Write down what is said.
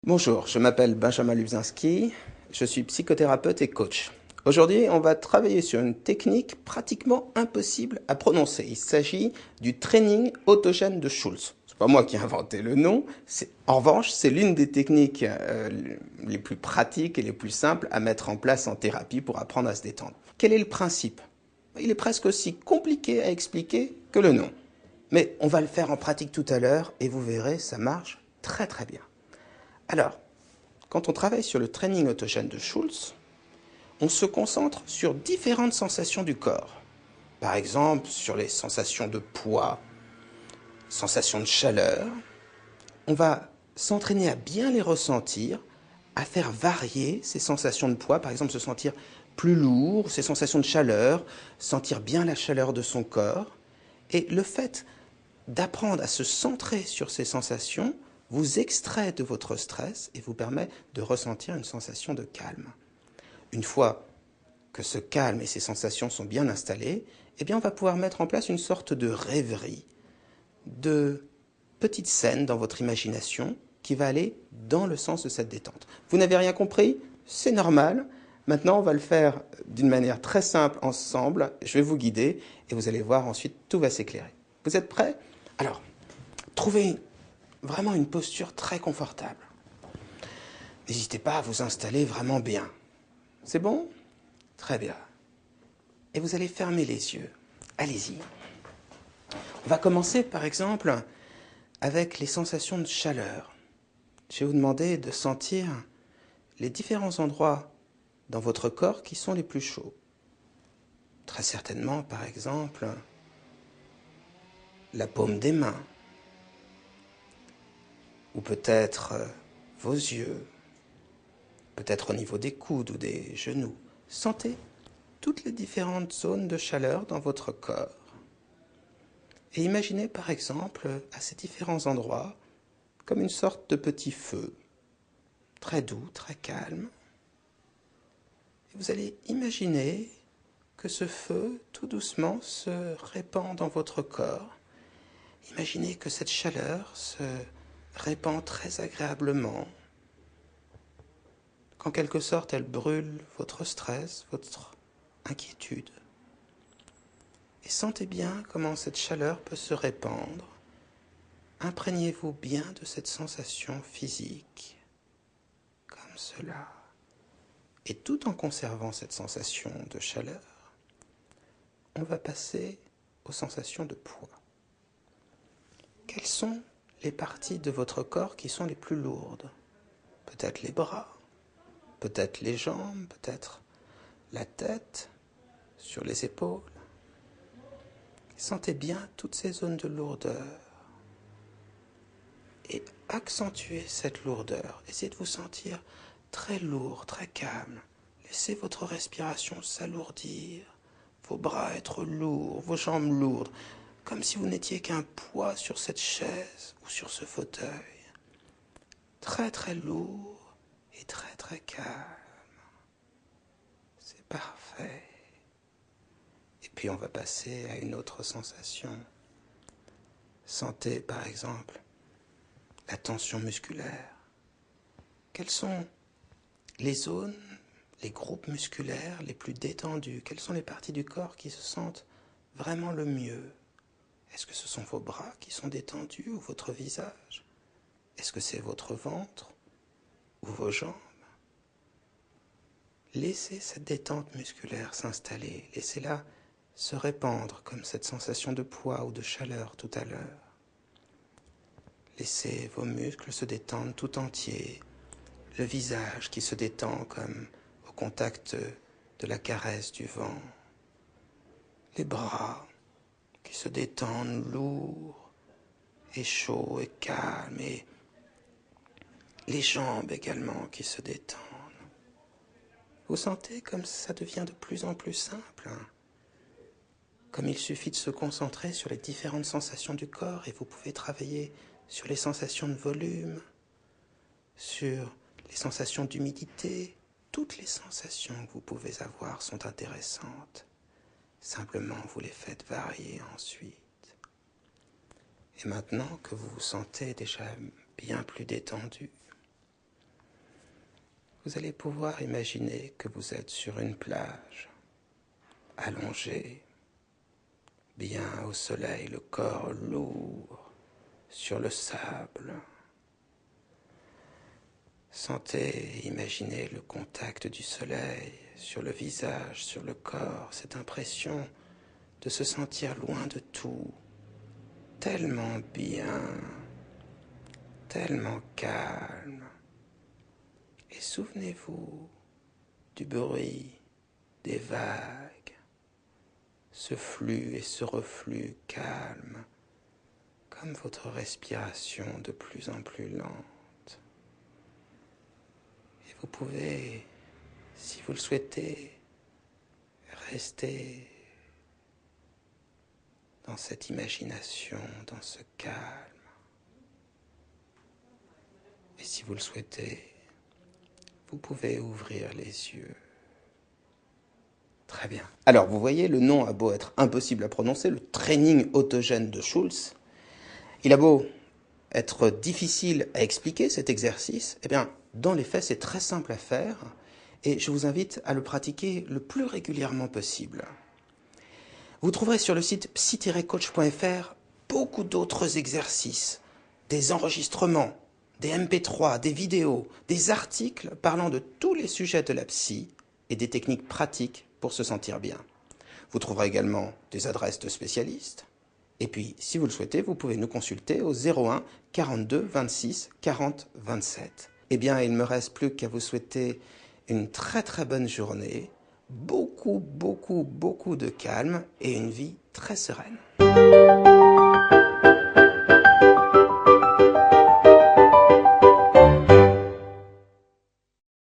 Bonjour, je m'appelle Benjamin Lubzinski, je suis psychothérapeute et coach. Aujourd'hui, on va travailler sur une technique pratiquement impossible à prononcer. Il s'agit du training autogène de Schulz. C'est pas moi qui ai inventé le nom, en revanche, c'est l'une des techniques les plus pratiques et les plus simples à mettre en place en thérapie pour apprendre à se détendre. Quel est le principe? Il est presque aussi compliqué à expliquer que le nom. Mais on va le faire en pratique tout à l'heure et vous verrez, ça marche très très bien. Alors, quand on travaille sur le training autogène de Schulz, on se concentre sur différentes sensations du corps. Par exemple, sur les sensations de poids, sensations de chaleur. On va s'entraîner à bien les ressentir, à faire varier ces sensations de poids, par exemple se sentir plus lourd, ces sensations de chaleur, sentir bien la chaleur de son corps. Et le fait d'apprendre à se centrer sur ces sensations vous extrait de votre stress et vous permet de ressentir une sensation de calme. Une fois que ce calme et ces sensations sont bien installées, eh bien on va pouvoir mettre en place une sorte de rêverie, de petite scène dans votre imagination qui va aller dans le sens de cette détente. Vous n'avez rien compris? C'est normal. Maintenant, on va le faire d'une manière très simple ensemble. Je vais vous guider et vous allez voir ensuite, tout va s'éclairer. Vous êtes prêts? Alors, trouvez vraiment une posture très confortable. N'hésitez pas à vous installer vraiment bien. C'est bon? Très bien. Et vous allez fermer les yeux. Allez-y. On va commencer par exemple avec les sensations de chaleur. Je vais vous demander de sentir les différents endroits dans votre corps qui sont les plus chauds. Très certainement, par exemple, la paume des mains, ou peut-être vos yeux, peut-être au niveau des coudes ou des genoux. Sentez toutes les différentes zones de chaleur dans votre corps. Et imaginez par exemple à ces différents endroits comme une sorte de petit feu, très doux, très calme. Et vous allez imaginer que ce feu, tout doucement, se répand dans votre corps. Imaginez que cette chaleur se répand très agréablement, qu'en quelque sorte elle brûle votre stress, votre inquiétude. Et sentez bien comment cette chaleur peut se répandre. Imprégnez-vous bien de cette sensation physique, comme cela. Et tout en conservant cette sensation de chaleur, on va passer aux sensations de poids. Quelles sont les parties de votre corps qui sont les plus lourdes? Peut-être les bras, peut-être les jambes, peut-être la tête, sur les épaules. Sentez bien toutes ces zones de lourdeur et accentuez cette lourdeur. Essayez de vous sentir très lourd, très calme. Laissez votre respiration s'alourdir, vos bras être lourds, vos jambes lourdes, comme si vous n'étiez qu'un poids sur cette chaise ou sur ce fauteuil. Très très lourd et très très calme. C'est parfait. Et puis on va passer à une autre sensation. Sentez par exemple la tension musculaire. Quelles sont les zones, les groupes musculaires les plus détendus? Quelles sont les parties du corps qui se sentent vraiment le mieux? Est-ce que ce sont vos bras qui sont détendus ou votre visage? Est-ce que c'est votre ventre ou vos jambes? Laissez cette détente musculaire s'installer. Laissez-la se répandre comme cette sensation de poids ou de chaleur tout à l'heure. Laissez vos muscles se détendre tout entiers. Le visage qui se détend comme au contact de la caresse du vent. Les bras qui se détendent lourds et chauds et calmes. Et les jambes également qui se détendent. Vous sentez comme ça devient de plus en plus simple. Comme il suffit de se concentrer sur les différentes sensations du corps et vous pouvez travailler sur les sensations de volume, sur les sensations d'humidité. Toutes les sensations que vous pouvez avoir sont intéressantes. Simplement, vous les faites varier ensuite. Et maintenant que vous vous sentez déjà bien plus détendu, vous allez pouvoir imaginer que vous êtes sur une plage, allongé, bien au soleil, le corps lourd, sur le sable. Sentez, imaginez le contact du soleil sur le visage, sur le corps, cette impression de se sentir loin de tout, tellement bien, tellement calme. Et souvenez-vous du bruit des vagues, ce flux et ce reflux calme, comme votre respiration de plus en plus lente. Et vous pouvez, si vous le souhaitez, rester dans cette imagination, dans ce calme. Et si vous le souhaitez, vous pouvez ouvrir les yeux. Très bien. Alors, vous voyez, le nom a beau être impossible à prononcer, le training autogène de Schulz. Il a beau être difficile à expliquer, cet exercice, eh bien, dans les faits, c'est très simple à faire et je vous invite à le pratiquer le plus régulièrement possible. Vous trouverez sur le site psy-coach.fr beaucoup d'autres exercices, des enregistrements, des MP3, des vidéos, des articles parlant de tous les sujets de la psy et des techniques pratiques pour se sentir bien. Vous trouverez également des adresses de spécialistes. Et puis, si vous le souhaitez, vous pouvez nous consulter au 01 42 26 40 27. Eh bien, il ne me reste plus qu'à vous souhaiter une très très bonne journée, beaucoup de calme et une vie très sereine.